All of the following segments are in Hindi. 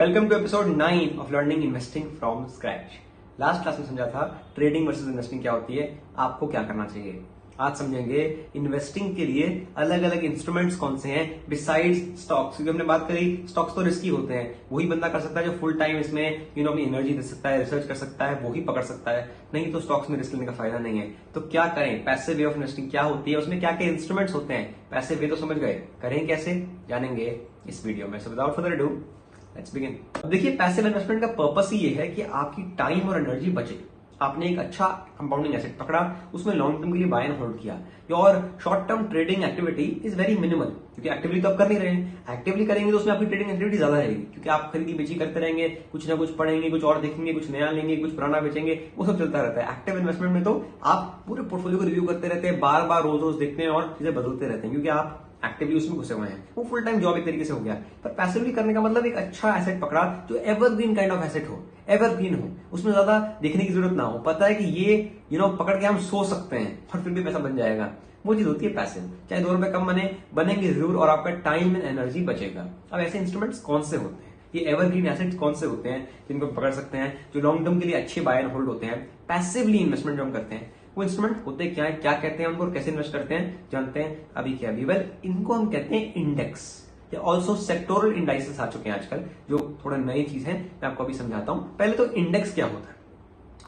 Welcome to episode 9 of learning investing from scratch. Last class में समझा था ट्रेडिंग वर्सेस इन्वेस्टिंग क्या होती है, आपको क्या करना चाहिए। आज समझेंगे इन्वेस्टिंग के लिए अलग अलग इंस्ट्रूमेंट्स कौन से हैं बिसाइड्स स्टॉक्स। क्योंकि हमने बात करी स्टॉक्स तो रिस्की होते हैं, वही बंदा कर सकता है जो फुल टाइम इसमें अपनी एनर्जी दे सकता है, रिसर्च कर सकता है, वही पकड़ सकता है। नहीं तो स्टॉक्स में रिस्क लेने का फायदा नहीं है। तो क्या करें, पैसिव वे ऑफ इन्वेस्टिंग क्या होती है, उसमें क्या क्या इंस्ट्रूमेंट्स होते हैं। पैसिव वे तो समझ गए, करें कैसे जानेंगे इस वीडियो में। So without further ado let's begin. अब देखिए, पैसिव इन्वेस्टमेंट का पर्पस ही ये है कि आपकी टाइम और एनर्जी बचे। आपने एक अच्छा कंपाउंडिंग एसेट पकड़ा, उसमें लॉन्ग टर्म के लिए बाय एंड होल्ड किया, और short term trading activity is very minimal. क्योंकि एक्टिवली तो आप कर नहीं रहे हैं, एक्टिवली करेंगे तो उसमें आपकी ट्रेडिंग एक्टिविटी ज्यादा रहेगी। क्योंकि आप खरीदी बेची करते रहेंगे, कुछ ना कुछ पढ़ेंगे, कुछ और देखेंगे, कुछ नया लेंगे, कुछ पुराना बेचेंगे, वो सब चलता रहता है। एक्टिव इन्वेस्टमेंट में तो आप पूरे पोर्टफोलियो को रिव्यू करते रहते हैं, बार बार रोज रोज देखते हैं और चीजें बदलते रहते हैं, क्योंकि आप एक्टिवली उसमें घुसे हुए हैं। वो फुल टाइम जॉब एक तरीके से हो गया। पर पैसिवली करने का मतलब एक अच्छा एसेट पकड़ा जो एवरग्रीन काइंड ऑफ एसेट हो, एवरग्रीन हो, उसमें ज्यादा देखने की जरूरत ना हो, पता है कि ये पकड़ के हम सो सकते हैं और फिर भी पैसा बन जाएगा। वो चीज होती है पैसिव। चाहे 2 रुपए कम बनेंगे जरूर, और आपका टाइम एंड एनर्जी बचेगा। अब ऐसे इंस्ट्रूमेंट्स कौन से होते हैं, ये एवरग्रीन एसेट्स कौन से होते हैं जिनको पकड़ सकते हैं, जो लॉन्ग टर्म के लिए अच्छे बाय एंड होल्ड होते हैं। पैसिवली इन्वेस्टमेंट जो हम करते हैं, वो इंस्ट्रूमेंट होते क्या है, क्या कहते हैं उनको, और कैसे इन्वेस्ट करते हैं, जानते हैं अभी क्या अभी। वेल, इनको हम कहते हैं इंडेक्स या ऑल्सो सेक्टोरल इंडाइसेस आ चुके हैं आजकल, जो थोड़ा नई चीज है। मैं आपको अभी समझाता हूं। पहले तो इंडेक्स क्या होता है,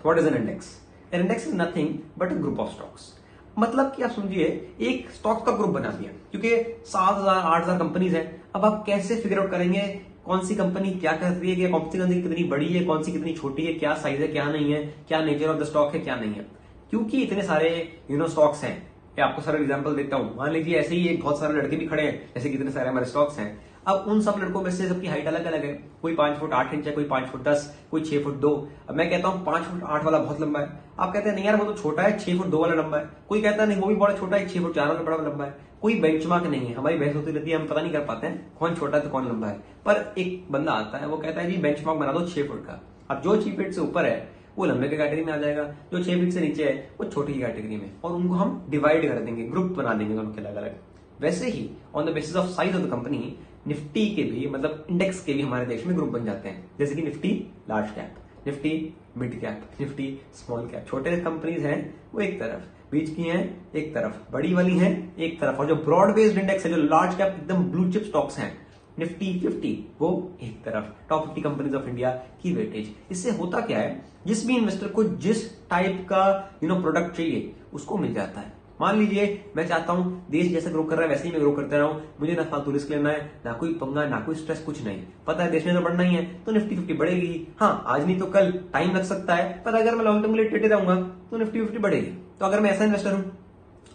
what is an index. An index is nothing but a group of stocks. मतलब कि आप समझिए एक स्टॉक्स का ग्रुप बना दिया, क्योंकि 7,000 8,000 कंपनीज है। अब आप कैसे फिगर आउट करेंगे कौन सी कंपनी क्या कर रही है, कौन सी कंपनी कितनी बड़ी है, कौन सी कितनी छोटी है, क्या साइज है, क्या नहीं है, क्या नेचर ऑफ द स्टॉक है, क्या नहीं है। क्योंकि इतने सारे स्टॉक्स हैं। मैं आपको सारा एग्जांपल देता हूं। मान लीजिए ऐसे ही बहुत सारे लड़के भी खड़े हैं, जैसे कितने सारे हमारे स्टॉक्स हैं। अब उन सब लड़कों में से सबकी हाइट अलग अलग है। कोई 5 फुट 8 इंच है, कोई 5 फुट 10, कोई 6 फुट 2। अब मैं कहता हूं 5 फुट 8 वाला बहुत लंबा है, आप कहते हैं नहीं यार वो तो छोटा है, 6 फुट 2 वाला लंबा है। कोई कहता है नहीं वो भी बड़ा छोटा है, 6 फुट 4 वाला बड़ा लंबा है। कोई बेंचमार्क नहीं है। हमारी बहस होती रहती है, हम पता नहीं कर पाते हैं कौन छोटा है तो कौन लंबा है। पर एक बंदा आता है, वो कहता है जी बेंचमार्क बना दो 6 फुट का। अब जो 6 फीट से ऊपर है वो लंबे के कैटेगरी में आ जाएगा, जो 6 फीट से नीचे है वो छोटी की कैटेगरी में, और उनको हम डिवाइड कर देंगे, ग्रुप बना देंगे दोनों के अलग अलग। वैसे ही on the basis of size of the company, Nifty के भी मतलब इंडेक्स के भी हमारे देश में ग्रुप बन जाते हैं। जैसे कि Nifty large cap, Nifty mid cap, Nifty small cap. छोटे कंपनीज हैं वो एक तरफ, बीच की हैं एक तरफ, बड़ी वाली हैं एक तरफ, और जो ब्रॉड बेस्ड इंडेक्स है, जो लार्ज कैप एकदम ब्लू चिप स्टॉक्स हैं, निफ्टी 50 वो एक तरफ, टॉप 50 कंपनीज ऑफ इंडिया की वेटेज। इससे होता क्या है, जिस भी इन्वेस्टर को जिस टाइप का प्रोडक्ट चाहिए उसको मिल जाता है। मान लीजिए मैं चाहता हूं देश जैसे ग्रो कर रहा है वैसे ही मैं ग्रो करता रहूं, मुझे ना फालतू रिस्क लेना है, ना कोई पंगा, ना कोई स्ट्रेस, कुछ नहीं। पता है देश में तो बढ़ना ही है, तो निफ्टी 50 बढ़ेगी। हाँ, आज नहीं तो कल, टाइम लग सकता है, पर अगर मैं लॉन्ग टर्म के लिए टेटे रहूंगा तो निफ्टी 50 बढ़ेगी। तो अगर मैं ऐसा इन्वेस्टर हूं,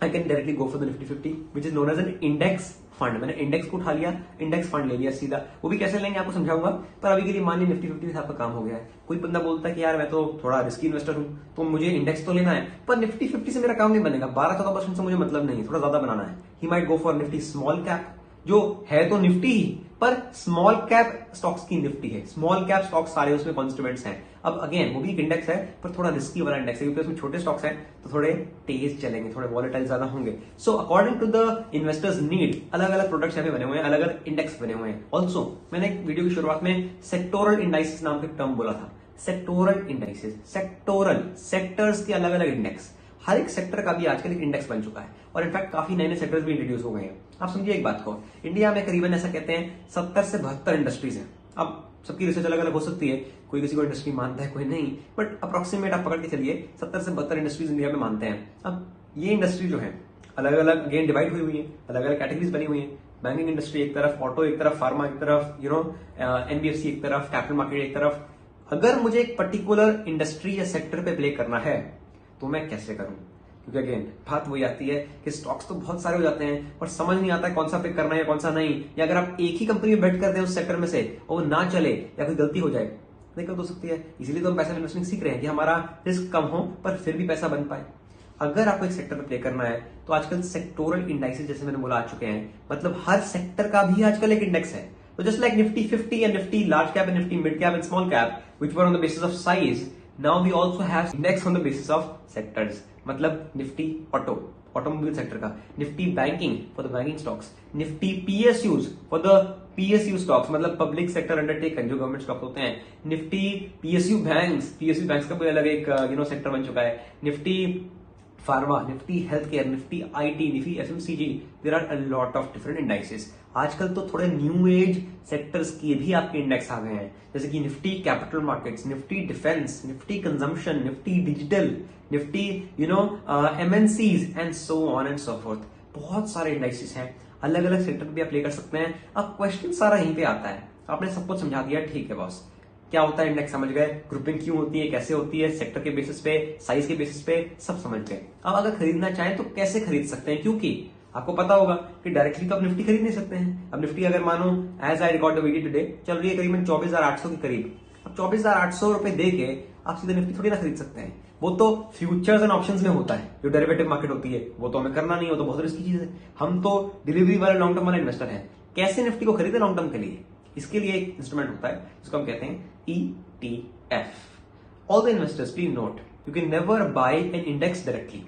I can directly go for the Nifty 50 which is known as an index fund. मैंने इंडेक्स को उठा लिया, इंडेक्स फंड ले लिया सीधा। वो भी कैसे लेंगे आपको समझाऊंगा, पर अभी के लिए मान लीजिए निफ्टी 50 से आपका काम हो गया है। कोई बंदा बोलता है कि यार मैं तो थोड़ा रिस्की इन्वेस्टर हूं, तो मुझे इंडेक्स तो लेना है, पर निफ्टी 50 से मेरा काम नहीं बनेगा, 12-14% से मुझे मतलब नहीं, थोड़ा ज्यादा बनाना है। He might go for Nifty small cap, जो है तो निफ्टी ही, पर स्मॉल कैप स्टॉक्स की निफ्टी है। स्मॉल कैप स्टॉक्स सारे उसमें कॉन्स्टिट्यूएंट्स हैं। अब अगेन वो भी एक इंडेक्स है, पर थोड़ा रिस्की वाला इंडेक्स है, क्योंकि उसमें छोटे स्टॉक्स हैं तो थोड़े तेज चलेंगे, थोड़े वॉलेटाइल ज्यादा होंगे। So according to the investors need अलग अलग प्रोडक्ट्स यहाँ पे बने हुए हैं, अलग अलग इंडेक्स बने हुए हैं। ऑल्सो मैंने एक वीडियो की शुरुआत में सेक्टोरल इंडाइसेस नाम के टर्म बोला था। सेक्टोरल इंडाइसेस, सेक्टोरल सेक्टर्स के अलग अलग इंडेक्स। हर एक सेक्टर का भी आजकल एक इंडेक्स बन चुका है, और इनफैक्ट काफी नए नए सेक्टर्स भी इंट्रोड्यूस हो गए हैं। आप समझिए एक बात को, इंडिया में करीबन ऐसा कहते हैं 70 से 72 इंडस्ट्रीज हैं। अब सबकी रिसर्च अलग अलग हो सकती है, कोई किसी को इंडस्ट्री मानता है, कोई नहीं, बट अप्रोक्सीमेट आप पकड़ के चलिए 70 से 72 इंडस्ट्रीज इंडिया में मानते हैं। अब ये इंडस्ट्री जो है अलग अलग अगेन डिवाइड हुई हुई है, अलग अलग कैटेगरीज बनी हुई है। बैंकिंग इंडस्ट्री एक तरफ, ऑटो एक तरफ, फार्मा एक तरफ, एनबीएफसी एक तरफ, कैपिटल मार्केट एक तरफ। अगर मुझे एक पर्टिकुलर इंडस्ट्री या सेक्टर पे प्ले करना है तो मैं कैसे करूं, क्योंकि अगेन बात वही आती है कि स्टॉक्स तो बहुत सारे हो जाते हैं और समझ नहीं आता है कौन सा पिक करना है कौन सा नहीं। या अगर आप एक ही कंपनी में बेट करते हैं उस सेक्टर में से और वो ना चले या कोई गलती हो जाए, दिक्कत हो सकती है। इसीलिए तो हम पैसा इन्वेस्टिंग सीख रहे हैं कि हमारा रिस्क कम हो पर फिर भी पैसा बन पाए। अगर आपको एक सेक्टर में प्ले करना है तो आजकल सेक्टोरल इंडाइसेस जैसे मैंने बोला आ चुके हैं, मतलब हर सेक्टर का भी आजकल एक इंडेक्स है। तो just like Nifty 50 and Nifty large cap and Nifty mid cap and small cap which were on the basis of size, now we also have index on the basis of sectors। मतलब निफ्टी ऑटोमोबाइल सेक्टर का, Nifty banking for the banking stocks, Nifty PSUs for the PSU stocks मतलब पब्लिक सेक्टर अंडरटेकन, जो गवर्नमेंट स्टॉक्स होते हैं, निफ्टी पीएसयू बैंक्स का भी अलग एक सेक्टर बन चुका है, Nifty pharma, Nifty health care, Nifty IT, Nifty FMCG, there are a lot of different indices. आजकल तो थोड़े न्यू एज सेक्टर्स के भी आपके इंडेक्स आ गए हैं, जैसे कि Nifty capital markets, Nifty defence, Nifty consumption, Nifty digital, Nifty MNCs and so on and so fourth. बहुत सारे इंडाइसेस हैं, अलग अलग सेक्टर भी आप प्ले कर सकते हैं। अब क्वेश्चन सारा यहीं पे आता है, आपने सब कुछ समझा दिया, ठीक है बॉस, क्या होता है इंडेक्स समझ गए, ग्रुपिंग क्यों होती है, कैसे होती है, सेक्टर के बेसिस पे, साइज के बेसिस पे, सब समझ गए। अब अगर खरीदना चाहें तो कैसे खरीद सकते हैं, क्योंकि आपको पता होगा कि डायरेक्टली तो आप निफ्टी खरीद नहीं सकते हैं। अब निफ्टी अगर मानो as I record the video today चल रही है करीबन 24,800 के करीब, अब 24,800 रुपए दे के आप सीधे निफ्टी थोड़ी ना खरीद सकते हैं। वो तो फ्यूचर्स एंड ऑप्शंस में होता है, जो डेरिवेटिव मार्केट होती है, वो तो हमें करना नहीं, वो तो बहुत रिस्की चीज है। हम तो डिलीवरी वाले लॉन्ग टर्म वाले इन्वेस्टर हैं। कैसे निफ्टी को खरीदे लॉन्ग टर्म के लिए, इसके लिए एक इंस्ट्रूमेंट होता है जिसको हम कहते हैं ETF. All the investors please note, you can never buy an index directly.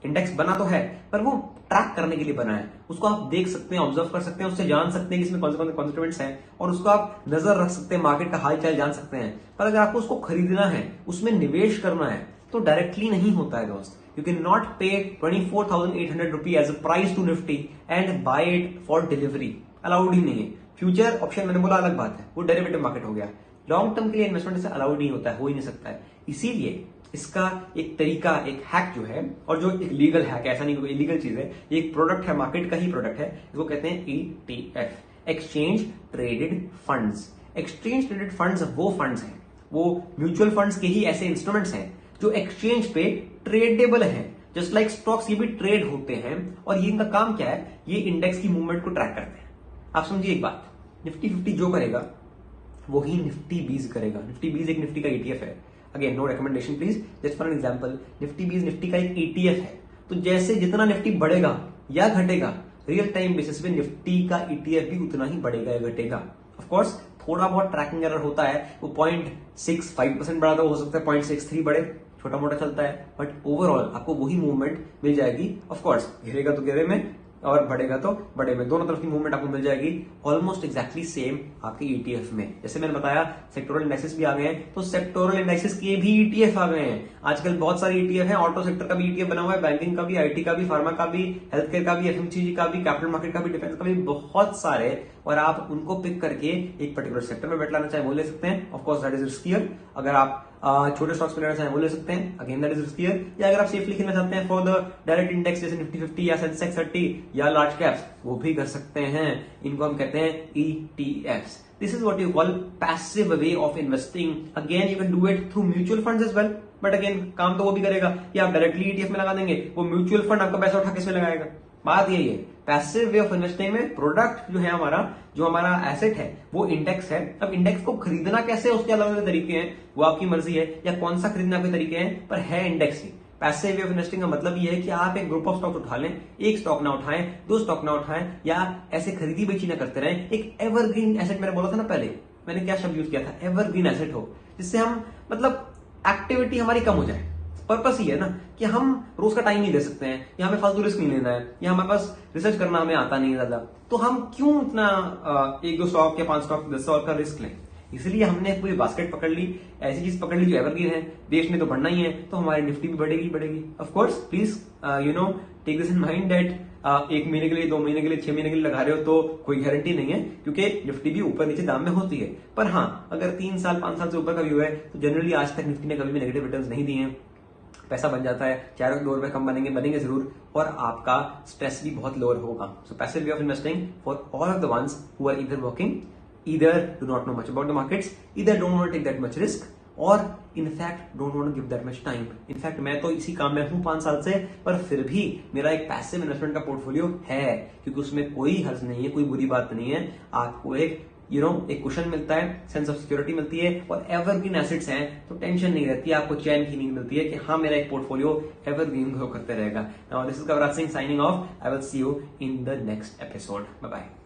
Index बना तो है पर वो ट्रैक करने के लिए बना है, उसको आप देख सकते हैं, ऑब्जर्व कर सकते हैं, उससे जान सकते हैं कि इसमें कौन से कॉन्स्टिट्यूएंट्स हैं, और उसको आप नजर रख सकते हैं, मार्केट का हाल चाल जान सकते हैं। पर अगर आपको उसको खरीदना है, उसमें निवेश करना है, तो डायरेक्टली नहीं होता है दोस्त। You can not pay 24,800 rupees as a price to Nifty and buy it for delivery, allowed ही नहीं है। फ्यूचर ऑप्शन मैंने बोला अलग बात है, वो डेरिवेटिव मार्केट हो गया। लॉन्ग टर्म के लिए इन्वेस्टमेंट से अलाउड नहीं होता है, हो ही नहीं सकता है। इसीलिए इसका एक तरीका, एक हैक जो है, और जो एक लीगल हैक है, ऐसा नहीं कोई इलीगल चीज है, ये एक प्रोडक्ट है, मार्केट का ही प्रोडक्ट है, इसको कहते हैं ETF, exchange traded funds. Exchange traded funds वो फंड्स हैं, वो म्यूचुअल फंड्स के ही ऐसे इंस्ट्रूमेंट्स हैं जो एक्सचेंज पे ट्रेडेबल हैं, जस्ट लाइक स्टॉक्स ये भी ट्रेड होते हैं। और ये इनका काम क्या है, ये इंडेक्स की मूवमेंट को ट्रैक करते हैं। आप समझिए एक बात, निफ्टी 50 जो करेगा वही निफ्टी 20 करेगा। निफ्टी 20 एक निफ्टी का ETF है, again no recommendation please, just for an example, Nifty 20 Nifty का एक ETF है। तो जैसे जितना निफ्टी बढ़ेगा या घटेगा, रियल टाइम बेसिस पे निफ्टी का ETF भी उतना ही बढ़ेगा या घटेगा। ऑफ कोर्स थोड़ा बहुत ट्रैकिंग एरर होता है, वो 0.65% बढ़ा तो हो सकता है 0.63 बढ़े, छोटा मोटा चलता है, बट ओवरऑल आपको वही मूवमेंट मिल जाएगी। ऑफ कोर्स गिरेगा तो गिरे में और बढ़ेगा तो बढ़े में, दोनों तरफ की मूवमेंट आपको मिल जाएगी ऑलमोस्ट एग्जैक्टली सेम आपके ETF में। जैसे मैंने बताया सेक्टोरल इंडेक्सेस भी आ गए हैं, तो सेक्टोरल इंडेक्सेस के भी ETF आ गए हैं। आजकल बहुत सारे ETF हैं, ऑटो सेक्टर का भी ETF बना हुआ है, बैंकिंग का भी, IT का भी, फार्मा का भी, हेल्थ केयर का भी, FMCG का भी, कैपिटल मार्केट का भी, डिफेंस का भी, बहुत सारे। और आप उनको पिक करके एक पर्टिकुलर सेक्टर में बैठ लाना चाहे वो ले सकते हैं। Of course that is riskier. अगर आप छोटे स्टॉक्स पे लेना चाहें वो ले सकते हैं, अगेन दैट इज रिस्कियर। या अगर आप सेफली खेलना चाहते हैं फॉर द डायरेक्ट इंडेक्स जैसे निफ्टी 50 या सेंसेक्स 30 या लार्ज कैप्स, वो भी कर सकते हैं। इनको हम कहते हैं ETFs. This is what you call passive way of investing. Again, you can do it through mutual funds as well. But again, काम तो वो भी करेगा कि आप डायरेक्टली ETF में लगा देंगे, वो म्यूचुअल फंड आपका पैसा उठा किस में लगाएगा। बात यही है, पैसिव वे ऑफ इन्वेस्टिंग में प्रोडक्ट जो है हमारा, जो हमारा एसेट है वो इंडेक्स है। अब इंडेक्स को खरीदना कैसे, उसके अलग अलग तरीके हैं, वो आपकी मर्जी है, या कौन सा खरीदने आपके तरीके हैं, पर है index he. Passive way of investing का मतलब ये है कि आप एक ग्रुप ऑफ स्टॉक उठा लें, एक स्टॉक ना उठाएं, दो स्टॉक ना उठाएं, या ऐसे खरीदी बेची ना करते रहें। एक एवरग्रीन एसेट मैंने बोला था ना पहले, मैंने क्या शब्द यूज किया था, एवरग्रीन एसेट हो, जिससे हम मतलब एक्टिविटी हमारी कम हो जाए। पर्पस ही है ना कि हम रोज का टाइम नहीं दे सकते हैं, या हमें फालतू रिस्क नहीं लेना है, या हमारे पास रिसर्च करना हमें आता नहीं है ज्यादा, तो हम क्यों इतना एक दो स्टॉक या 5 स्टॉक 10 स्टॉक का रिस्क लें। इसलिए हमने पूरी बास्केट पकड़ ली, ऐसी चीज पकड़ ली जो एवरग्रीन है, देश में तो बढ़ना ही है, तो हमारी निफ्टी भी बढ़ेगी। Of course please take this in mind that 1 महीने के लिए, 2 महीने के लिए, 6 महीने के लिए लगा रहे हो तो कोई गारंटी नहीं है, क्योंकि निफ्टी भी ऊपर नीचे दाम में होती है। पर हाँ, अगर 3 साल 5 साल से ऊपर का व्यू है तो जनरली आज तक निफ्टी ने कभी भी नेगेटिव रिटर्न नहीं दिए हैं, पैसा बन जाता है, 4-2 कम बनेंगे जरूर, और आपका स्ट्रेस भी बहुत लोअर होगा। So passive way of investing for all of the ones who are either working, either do not know much about the markets, either don't want to take that much risk, और in fact don't want to give that much time. In fact मैं तो इसी काम में हूं 5 साल से, पर फिर भी मेरा एक पैसिव इन्वेस्टमेंट का पोर्टफोलियो है, क्योंकि उसमें कोई हर्ज नहीं है, कोई बुरी बात नहीं है। आपको एक एक कुशन मिलता है, सेंस ऑफ सिक्योरिटी मिलती है, और एवरग्रीन एसेट्स हैं तो टेंशन नहीं रहती, आपको चैन की नींद मिलती है कि हाँ मेरा एक पोर्टफोलियो एवरग्रीन ग्रो करते रहेगा। Now this is Kavraj Singh signing off. I will see you in the next episode. Bye bye.